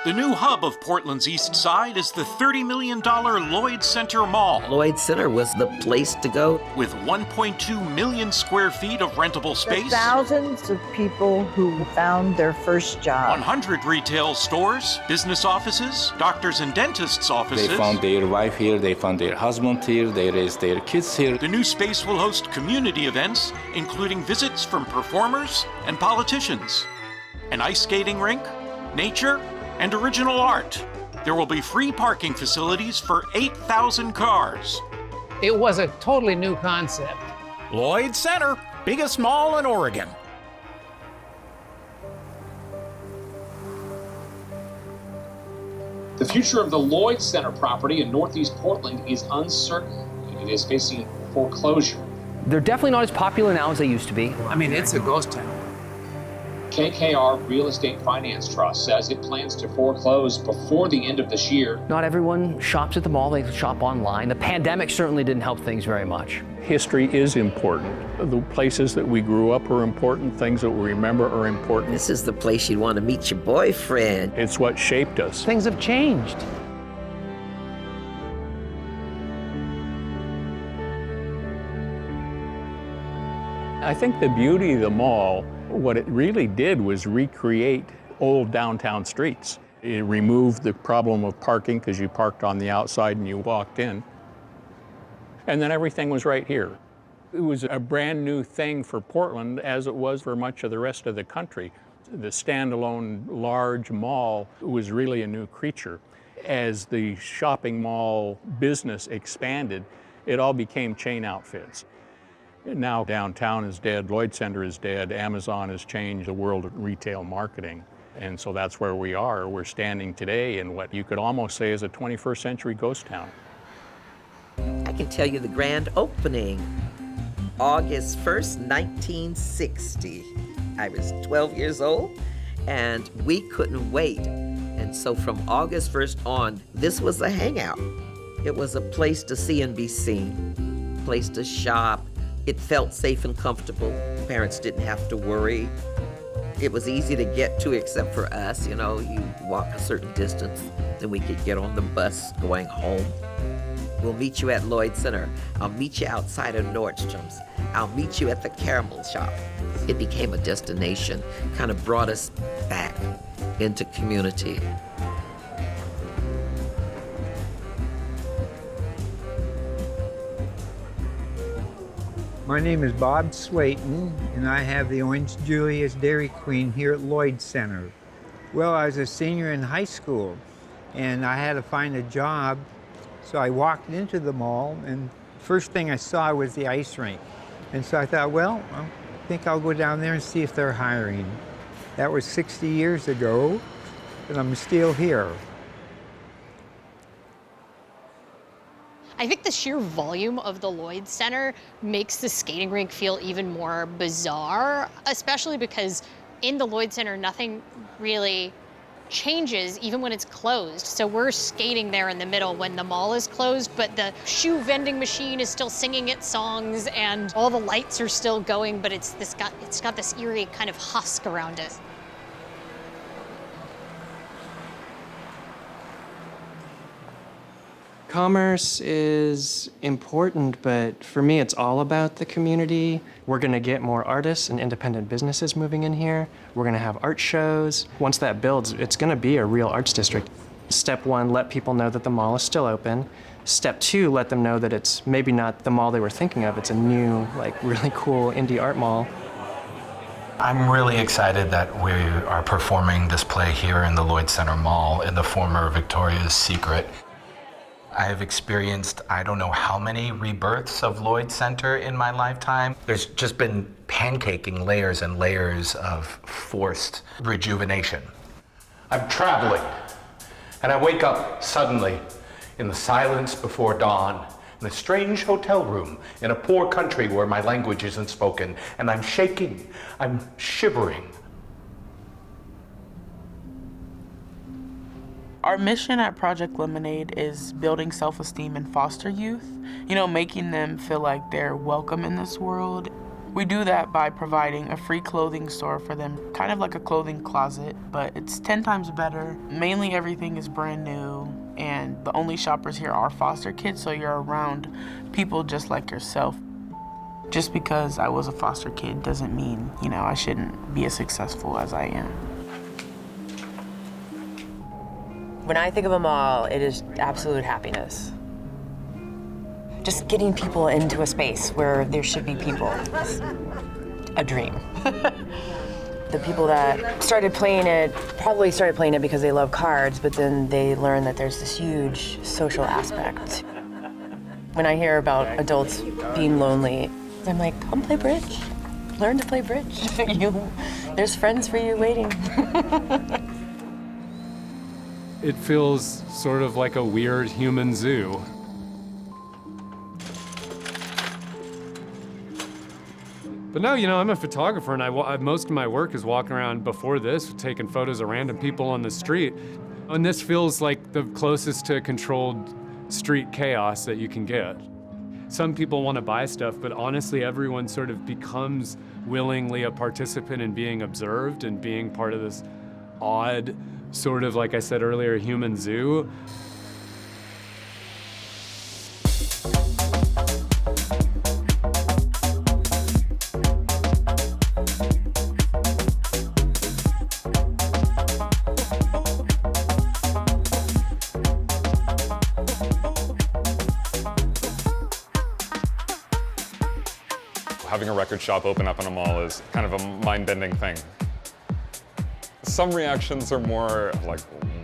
The new hub of Portland's East Side is the $30 million Lloyd Center Mall. Lloyd Center was the place to go. With 1.2 million square feet of rentable space. The thousands of people who found their first job. 100 retail stores, business offices, doctors and dentists' offices. They found their wife here, they found their husband here, they raised their kids here. The new space will host community events, including visits from performers and politicians. An ice skating rink, nature, and original art. There will be free parking facilities for 8,000 cars. It was a totally new concept. Lloyd Center, biggest mall in Oregon. The future of the Lloyd Center property in Northeast Portland is uncertain. It is facing foreclosure. They're definitely not as popular now as they used to be. I mean, it's a ghost town. KKR Real Estate Finance Trust says it plans to foreclose before the end of this year. Not everyone shops at the mall, they shop online. The pandemic certainly didn't help things very much. History is important. The places that we grew up are important, things that we remember are important. This is the place you'd want to meet your boyfriend. It's what shaped us. Things have changed. I think the beauty of the mall, what it really did was recreate old downtown streets. It removed the problem of parking because you parked on the outside and you walked in. And then everything was right here. It was a brand new thing for Portland, as it was for much of the rest of the country. The standalone large mall was really a new creature. As the shopping mall business expanded, it all became chain outfits. Now downtown is dead, Lloyd Center is dead, Amazon has changed the world of retail marketing. And so that's where we are. We're standing today in what you could almost say is a 21st century ghost town. I can tell you the grand opening. August 1st, 1960. I was 12 years old and we couldn't wait. And so from August 1st on, this was a hangout. It was a place to see and be seen, place to shop. It felt safe and comfortable. Parents didn't have to worry. It was easy to get to except for us. You know, you walk a certain distance, then we could get on the bus going home. We'll meet you at Lloyd Center. I'll meet you outside of Nordstrom's. I'll meet you at the caramel shop. It became a destination, kind of brought us back into community. My name is Bob Slayton, and I have the Orange Julius Dairy Queen here at Lloyd Center. Well, I was a senior in high school, and I had to find a job, so I walked into the mall, and first thing I saw was the ice rink. And so I thought, well, I think I'll go down there and see if they're hiring. That was 60 years ago, and I'm still here. I think the sheer volume of the Lloyd Center makes the skating rink feel even more bizarre, especially because in the Lloyd Center, nothing really changes even when it's closed. So we're skating there in the middle when the mall is closed, but the shoe vending machine is still singing its songs and all the lights are still going, but it's got this eerie kind of husk around it. Commerce is important, but for me, it's all about the community. We're gonna get more artists and independent businesses moving in here. We're gonna have art shows. Once that builds, it's gonna be a real arts district. Step one, let people know that the mall is still open. Step two, let them know that it's maybe not the mall they were thinking of. It's a new, like, really cool indie art mall. I'm really excited that we are performing this play here in the Lloyd Center Mall in the former Victoria's Secret. I have experienced, I don't know how many rebirths of Lloyd Center in my lifetime. There's just been pancaking layers and layers of forced rejuvenation. I'm traveling, and I wake up suddenly in the silence before dawn, in a strange hotel room in a poor country where my language isn't spoken, and I'm shaking, I'm shivering. Our mission at Project Lemonade is building self-esteem in foster youth, making them feel like they're welcome in this world. We do that by providing a free clothing store for them, kind of like a clothing closet, but it's 10 times better. Mainly everything is brand new, and the only shoppers here are foster kids, so you're around people just like yourself. Just because I was a foster kid doesn't mean, I shouldn't be as successful as I am. When I think of a mall, it is absolute happiness. Just getting people into a space where there should be people is a dream. The people that started playing it probably started playing it because they love cards, but then they learn that there's this huge social aspect. When I hear about adults being lonely, I'm like, come play bridge. Learn to play bridge. There's friends for you waiting. It feels sort of like a weird human zoo. But no, I'm a photographer, and most of my work is walking around before this, taking photos of random people on the street. And this feels like the closest to controlled street chaos that you can get. Some people want to buy stuff, but honestly, everyone sort of becomes willingly a participant in being observed and being part of this odd, sort of, like I said earlier, human zoo. Having a record shop open up in a mall is kind of a mind-bending thing. Some reactions are more like,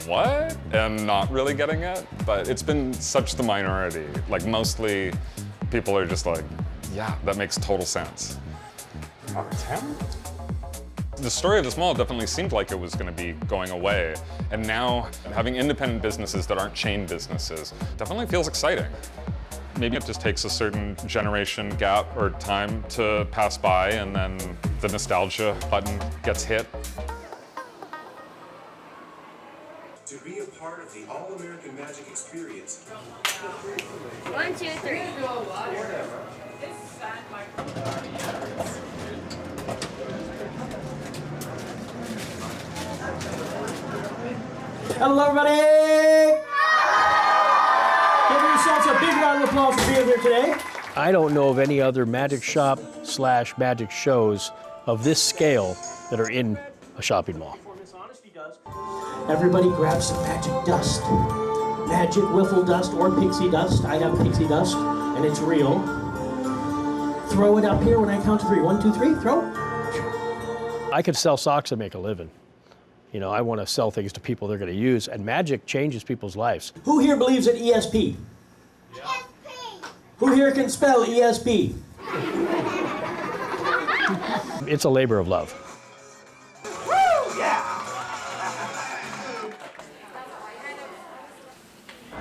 what? And not really getting it, but it's been such the minority. Like, mostly people are just like, yeah, that makes total sense. The story of this mall definitely seemed like it was going to be going away, and now having independent businesses that aren't chain businesses definitely feels exciting. Maybe it just takes a certain generation gap or time to pass by, and then the nostalgia button gets hit. To be a part of the All-American Magic experience. 1, 2, 3. Hello, everybody! Give yourselves a big round of applause for being here today. I don't know of any other magic shop / magic shows of this scale that are in a shopping mall. Everybody grab some magic dust. Magic wiffle dust or pixie dust. I have pixie dust, and it's real. Throw it up here when I count to 3. 1, 2, 3, throw. I could sell socks and make a living. I want to sell things to people they're going to use, and magic changes people's lives. Who here believes in ESP? ESP. Who here can spell ESP? It's a labor of love. Woo! Yeah!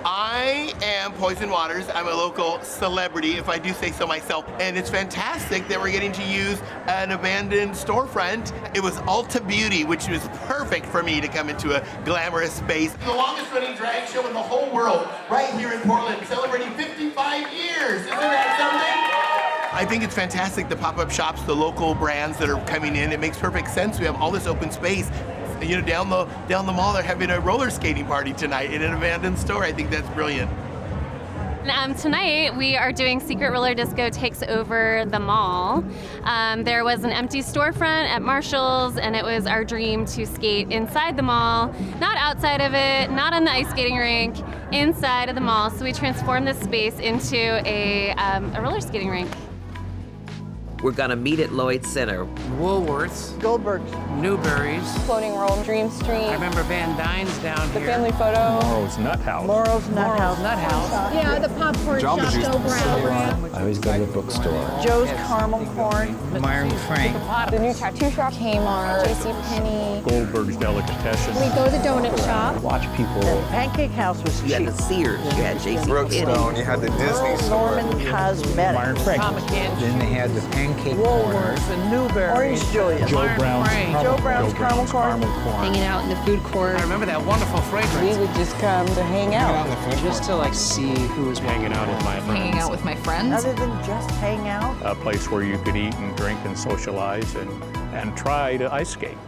I am Poison Waters. I'm a local celebrity, if I do say so myself. And it's fantastic that we're getting to use an abandoned storefront. It was Ulta Beauty, which was perfect for me to come into a glamorous space. The longest running drag show in the whole world, right here in Portland, celebrating 55 years. Isn't that something? I think it's fantastic, the pop-up shops, the local brands that are coming in. It makes perfect sense. We have all this open space. Down the mall, they're having a roller skating party tonight in an abandoned store. I think that's brilliant. Tonight we are doing Secret Roller Disco Takes Over the Mall. There was an empty storefront at Marshall's, and it was our dream to skate inside the mall, not outside of it, not on the ice skating rink, inside of the mall. So we transformed this space into a roller skating rink. We're gonna meet at Lloyd Center. Woolworths. Goldberg's. Newberry's. Floating World, Dream Street. I remember Van Dyne's down the here. The family photo. Moro's Nut House. Moro's Nut House. Yeah, the popcorn shop, Joe Brown. I always go to the bookstore. Joe's Caramel Corn. Myron Frank. The new tattoo shop. Kmart. JCPenney. Goldberg's Delicatessen. We go to the donut shop. Watch people. The Pancake House was cheap. You had the Sears, you had JCPenney. Brookstone, you had the Disney store. Norman Cosmetics. Myron Frank. Then they had the pancake corner. and Newberry. Orange Julius. Joe Brown's caramel corn. Hanging out in the food court. I remember that wonderful fragrance. We would just come to hang out. Just to like see who was hanging out with my friends. Hanging out with my friends. Other than just hang out. A place where you could eat and drink and socialize and try to ice skate.